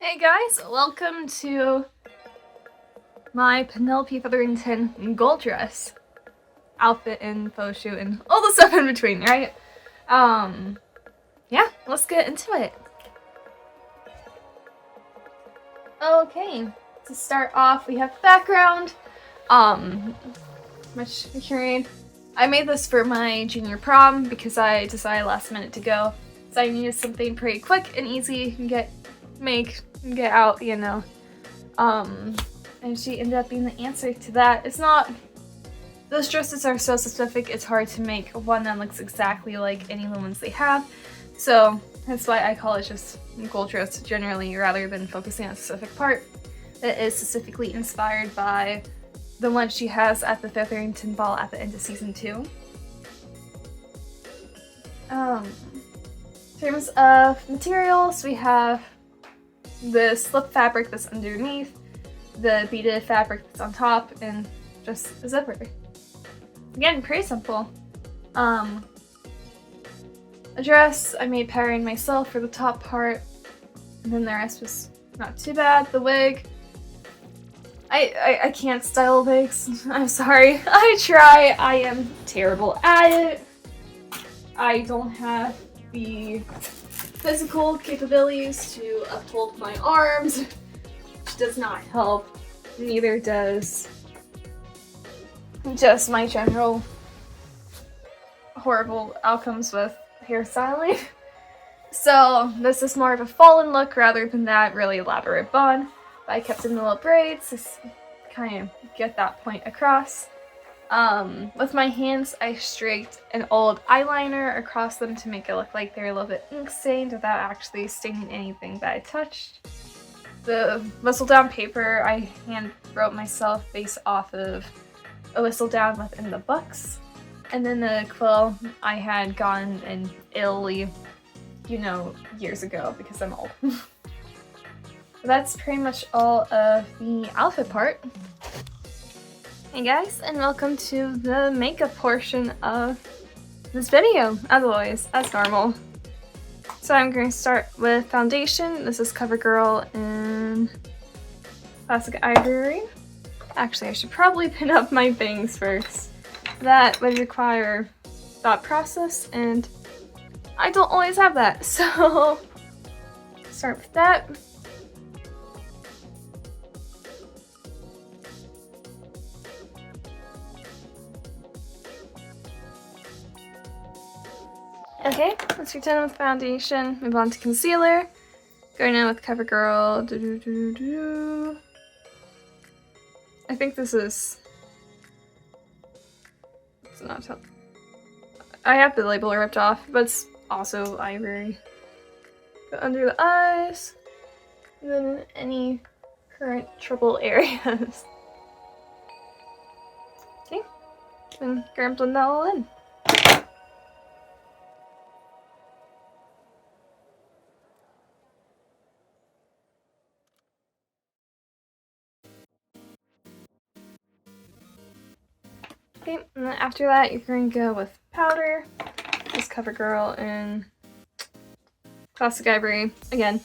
Hey guys, welcome to my Penelope Featherington Gold Dress outfit and photo shoot and all the stuff in between, right? Yeah, let's get into it. Okay, to start off, we have background. Which you can read. I made this for my junior prom because I decided last minute to go, so I needed something pretty quick and easy and get out, you know. And she ended up being the answer to that. It's not, those dresses are so specific, it's hard to make one that looks exactly like any of the ones they have. So that's why I call it just gold dress generally, rather than focusing on a specific part that is specifically inspired by the one she has at the Featherington Ball at the end of season 2. In terms of materials, we have the slip fabric that's underneath, the beaded fabric that's on top, and just a zipper. Again, pretty simple. A dress I made pattern myself for the top part, and then the rest was not too bad. The wig, I can't style wigs. I'm sorry. I try. I am terrible at it. I don't have the physical capabilities to uphold my arms, which does not help. Neither does just my general horrible outcomes with hairstyling. So this is more of a fallen look rather than that really elaborate bun. But I kept in the little braids to kind of get that point across. With my hands, I streaked an old eyeliner across them to make it look like they're a little bit ink stained without actually staining anything that I touched. The whistle down paper I hand wrote myself based off of a whistle down within the books. And then the quill I had gotten in Italy, you know, years ago because I'm old. That's pretty much all of the outfit part. Hey guys, and welcome to the makeup portion of this video, as always, as normal. So I'm going to start with foundation. This is CoverGirl in Classic Ivory. Actually, I should probably pin up my bangs first. That would require thought process, and I don't always have that, so start with that. Okay, let's return with foundation, move on to concealer. Going in with CoverGirl. I think this is... It's not... I have the label ripped off, but it's also ivory. Go under the eyes, and then any current trouble areas. Okay, then go blend that all in. Okay, and then after that, you're going to go with powder. This CoverGirl in Classic Ivory again.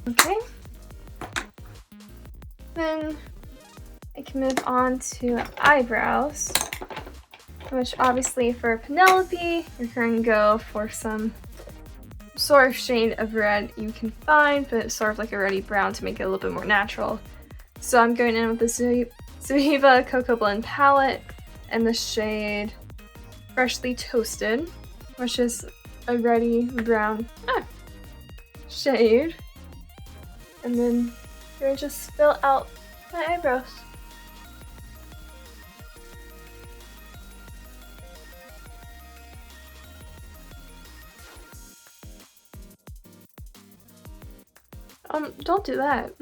Okay. Then I can move on to eyebrows, which obviously for Penelope, you're going to go for some sort of shade of red you can find, but it's sort of like a reddy brown to make it a little bit more natural. So I'm going in with the Zoeva Cocoa Blend palette and the shade Freshly Toasted, which is a reddy brown shade. And then you're going to just fill out my eyebrows. Don't do that.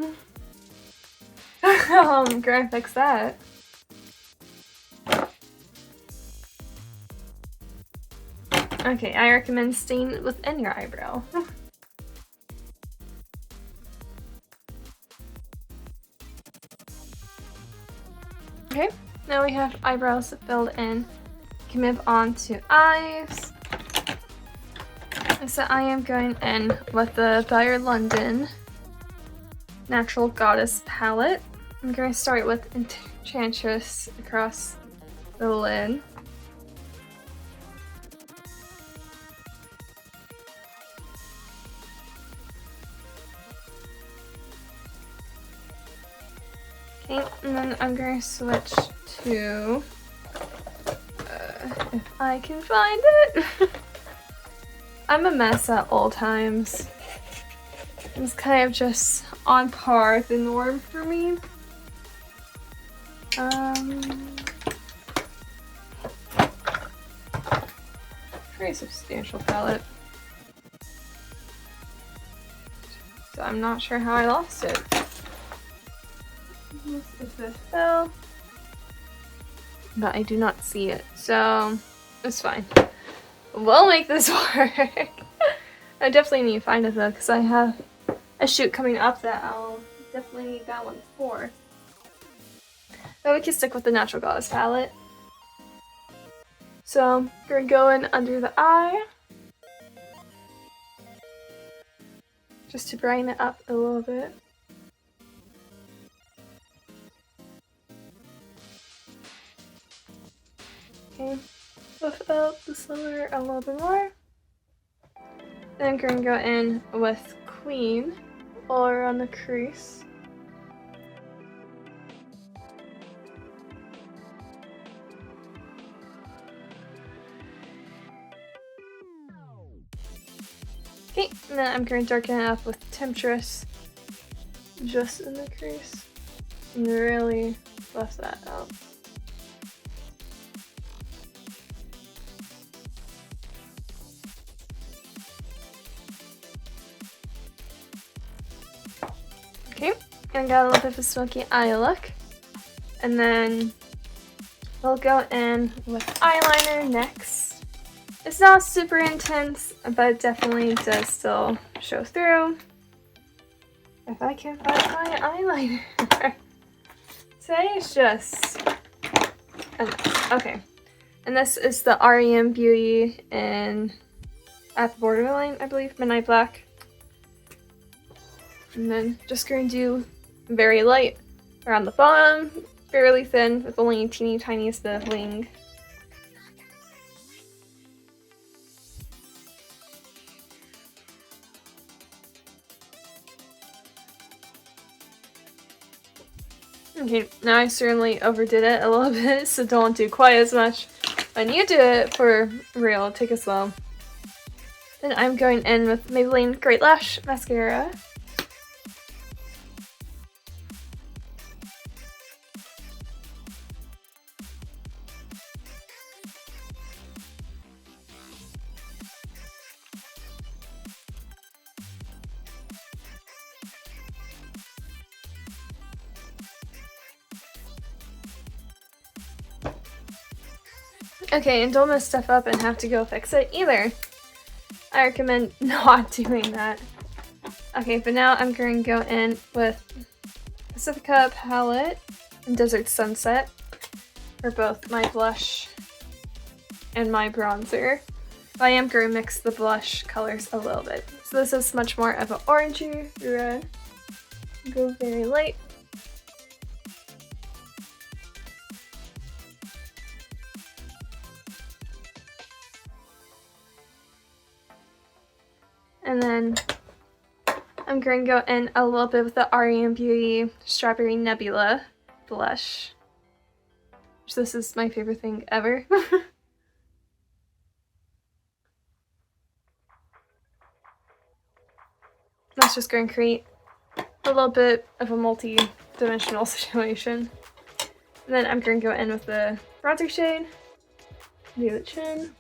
Gonna fix that. Okay, I recommend staying it within your eyebrow. Okay, now we have eyebrows filled in. We can move on to eyes. So I am going in with the Buyer London Natural Goddess palette. I'm going to start with Enchantress across the lid. Okay, and then I'm going to switch to, if I can find it. I'm a mess at all times. It's kind of just on par with the norm for me. Pretty substantial palette. So I'm not sure how I lost it. This is the fill. But I do not see it, so it's fine. We'll make this work. I definitely need to find it though, because I have a shoot coming up that I'll definitely need that one for. But we can stick with the Natural Goddess palette. So we're going under the eye, just to brighten it up a little bit. Okay, buff out the silver a little bit more. Then I'm going to go in with Queen all around the crease. Okay, and then I'm going to darken it up with Temptress just in the crease and really buff that out. Okay, and got a little bit of a smoky eye look. And then we'll go in with eyeliner next. It's not super intense, but it definitely does still show through. If I can find my eyeliner. Today is just a mess. Okay, and this is the REM Beauty in at the borderline, I believe, Midnight Black. And then just going to do very light around the bottom, fairly thin with only a teeny tiniest bit of wing. Okay, now I certainly overdid it a little bit, so don't do quite as much. When you do it for real, take it slow. Then I'm going in with Maybelline Great Lash Mascara. Okay, and don't mess stuff up and have to go fix it either. I recommend not doing that. Okay, but now I'm going to go in with Pacifica palette and Desert Sunset for both my blush and my bronzer. But I am going to mix the blush colors a little bit. So this is much more of an orangey red. Go very light. And then I'm going to go in a little bit with the REM Beauty Strawberry Nebula blush. This is my favorite thing ever. That's just going to create a little bit of a multi-dimensional situation. And then I'm going to go in with the bronzer shade, do the chin.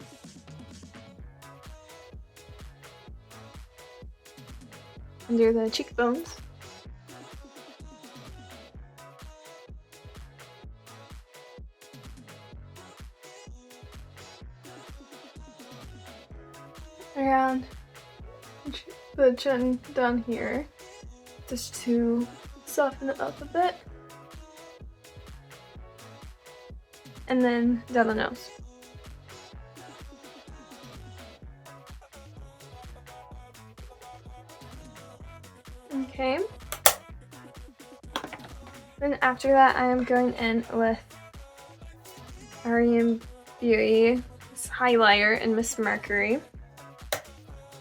Under the cheekbones. Around the chin down here, just to soften it up a bit. and then down the nose. Okay. Then after that, I am going in with R.E.M. Beauty, this highlighter in Miss Mercury.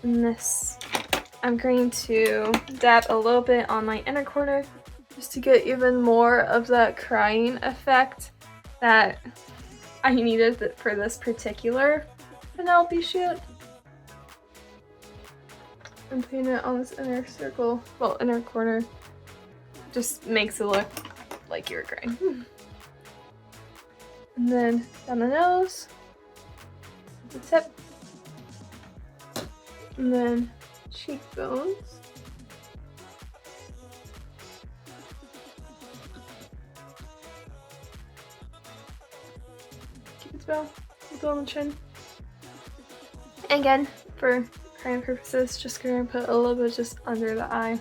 And this, I'm going to dab a little bit on my inner corner just to get even more of that crying effect that I needed for this particular Penelope shoot. I'm putting it on this inner circle, well, inner corner. Just makes it look like you're crying. And then down the nose, the tip, and then cheekbones. Cupid's bow, on the chin. Again, for crying purposes, just gonna put a little bit just under the eye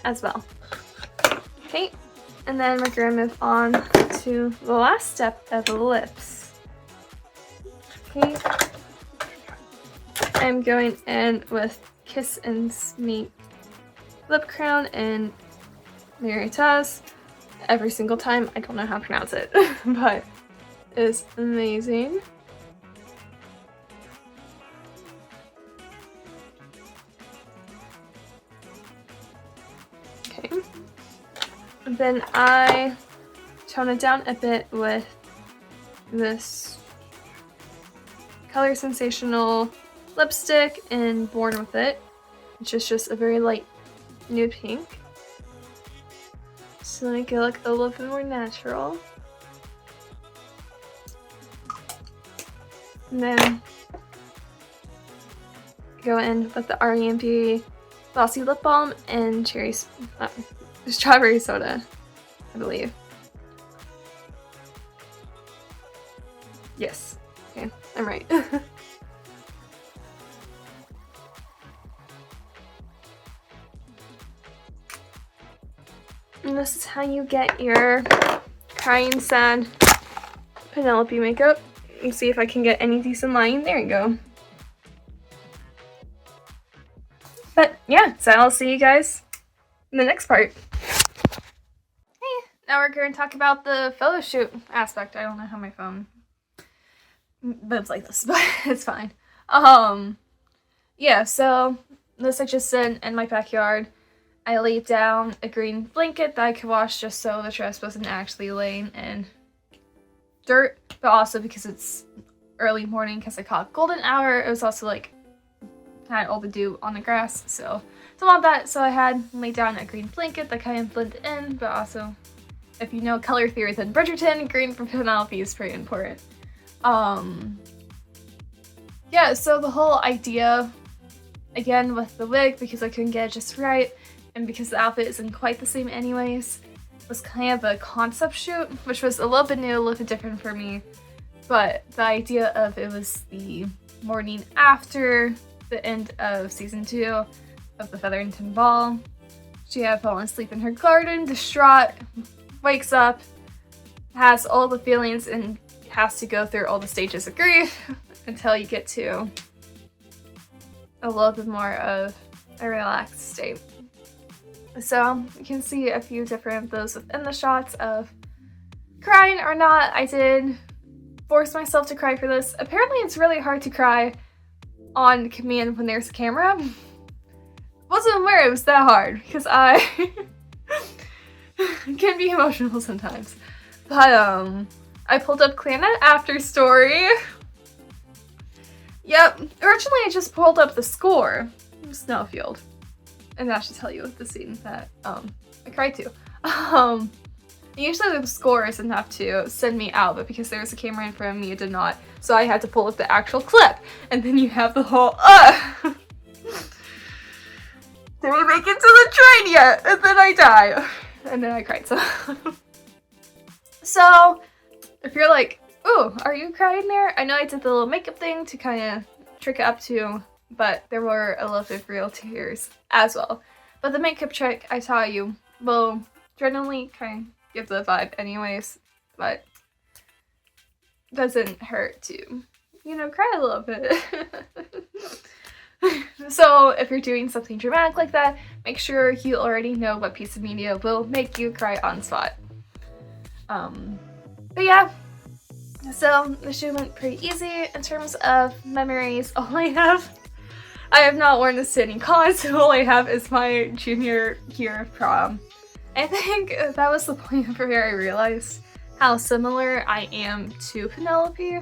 as well. Okay, and then we're gonna move on to the last step of the lips. Okay, I'm going in with Kiss and Smeek lip crown in Maritas. Every single time, I don't know how to pronounce it, but it's amazing. Okay. Then I tone it down a bit with this Color Sensational lipstick in Born With It, which is just a very light nude pink. So make it look a little bit more natural. And then go in with the R.E.M. Beauty Glossy Lip Balm and Strawberry Soda, I believe. Yes. Okay, I'm right. And this is how you get your crying sad Penelope makeup. Let me see if I can get any decent line. There you go. But yeah, so I'll see you guys in the next part. Hey, now we're going to talk about the photo shoot aspect. I don't know how my phone moves like this, but it's fine. Yeah, so this I just did in my backyard. I laid down a green blanket that I could wash just so the dress wasn't actually laying in dirt, but also because it's early morning because I caught golden hour. It was also like had all the dew on the grass, so don't want that. So I had laid down a green blanket that kind of blended in, but also, if you know color theory then Bridgerton, green for Penelope is pretty important. Yeah, so the whole idea, again with the wig, because I couldn't get it just right, and because the outfit isn't quite the same anyways, was kind of a concept shoot, which was a little bit new, a little bit different for me. But the idea of it was the morning after the end of season 2 of the Featherington Ball. She had fallen asleep in her garden, distraught, wakes up, has all the feelings, and has to go through all the stages of grief until you get to a little bit more of a relaxed state. So you can see a few different of those within the shots of crying or not. I did force myself to cry for this. Apparently it's really hard to cry on command when there's a camera. Wasn't aware it was that hard because I can be emotional sometimes. But I pulled up Clannad After Story. Yep, originally I just pulled up the score, Snowfield. And that should tell you the scene that I cried to. Usually the score is enough to send me out, but because there was a camera in front of me, it did not. So I had to pull up the actual clip, and then you have the whole did we make it to the train yet? And then I die. And then I cried, so. So, if you're like, ooh, are you crying there? I know I did the little makeup thing to kind of trick it up to, but there were a lot of real tears as well. But the makeup trick I taught you will generally kind of give the vibe anyways, but doesn't hurt to, you know, cry a little bit. So if you're doing something dramatic like that, make sure you already know what piece of media will make you cry on spot. But yeah, so the shoot went pretty easy in terms of memories. I have not worn this to any cons, so all I have is my junior year of prom. I think that was the point where I realized how similar I am to Penelope,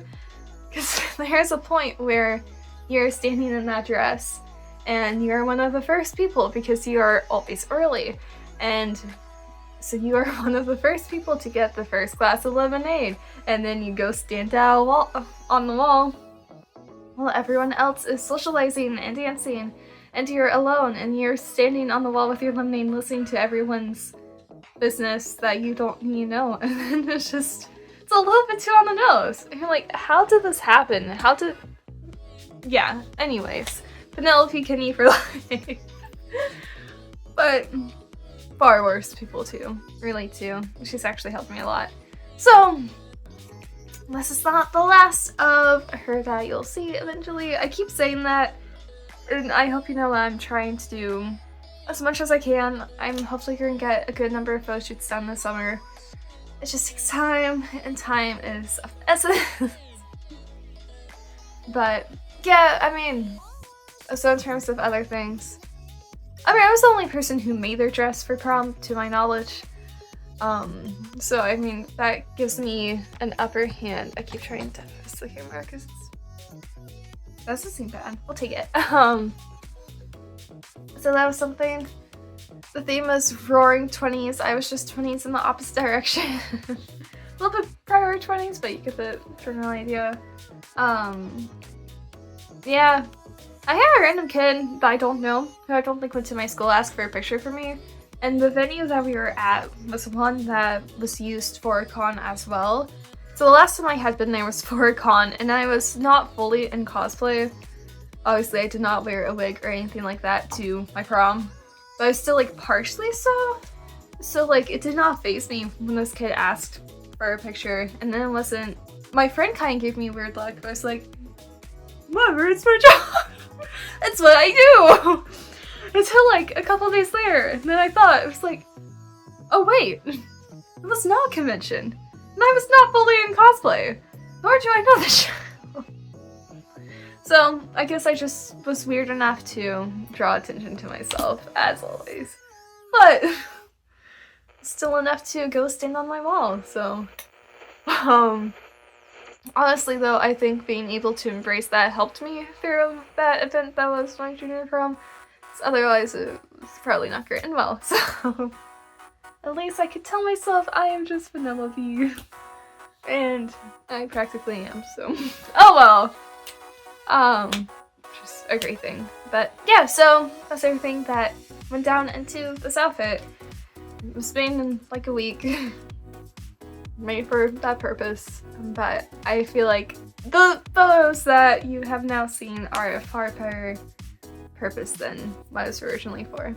because there's a point where you're standing in that dress and you're one of the first people because you are always early, and so you are one of the first people to get the first glass of lemonade, and then you go stand out on the wall while everyone else is socializing and dancing, and you're alone and you're standing on the wall with your lemonade listening to everyone's business that you don't even know, and then it's a little bit too on the nose. And you're like, how did this happen? Yeah, anyways. Penelope Kinney for life. But far worse people to relate to. She's actually helped me a lot. So, this is not the last of her that you'll see eventually. I keep saying that, and I hope you know that I'm trying to do as much as I can. I'm hopefully going to get a good number of photo shoots done this summer. It just takes time, and time is of the essence. But yeah, I mean, so in terms of other things, I mean, I was the only person who made their dress for prom, to my knowledge. So I mean, that gives me an upper hand. I keep trying to focus the camera because that doesn't seem bad. We'll take it. So that was something. The theme was roaring 20s. I was just 20s in the opposite direction. A little bit prior 20s, but you get the general idea. Yeah. I had a random kid that I don't know, who I don't think went to my school, ask for a picture for me. And the venue that we were at was one that was used for a con as well. So the last time I had been there was for a con, and I was not fully in cosplay. Obviously, I did not wear a wig or anything like that to my prom. But I was still, like, partially so. So, like, it did not faze me when this kid asked for a picture. And then it wasn't... My friend kind of gave me a weird look. I was like, whatever, it's my job. It's what I do. Until, like, a couple days later. And then I thought, it was like, oh, wait. It was not a convention. And I was not fully in cosplay. Nor do I know this show. So, I guess I just was weird enough to draw attention to myself, as always. But, still enough to go stand on my wall, so... honestly, though, I think being able to embrace that helped me through that event that was my junior prom. Otherwise, it was probably not going well, so... At least I could tell myself I am just Penelope. And I practically am, so... Oh well! Just a great thing. But yeah, so that's everything that went down into this outfit. It was made in like a week. Made for that purpose. But I feel like the photos that you have now seen are a far better purpose than what it was originally for.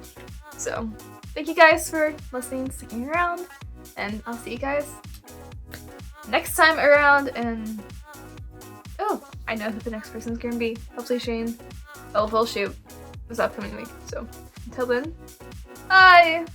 So, thank you guys for listening, sticking around, and I'll see you guys next time around, and oh, I know who the next person's gonna be. Hopefully Shane. Oh, we'll shoot this upcoming week. So, until then, bye!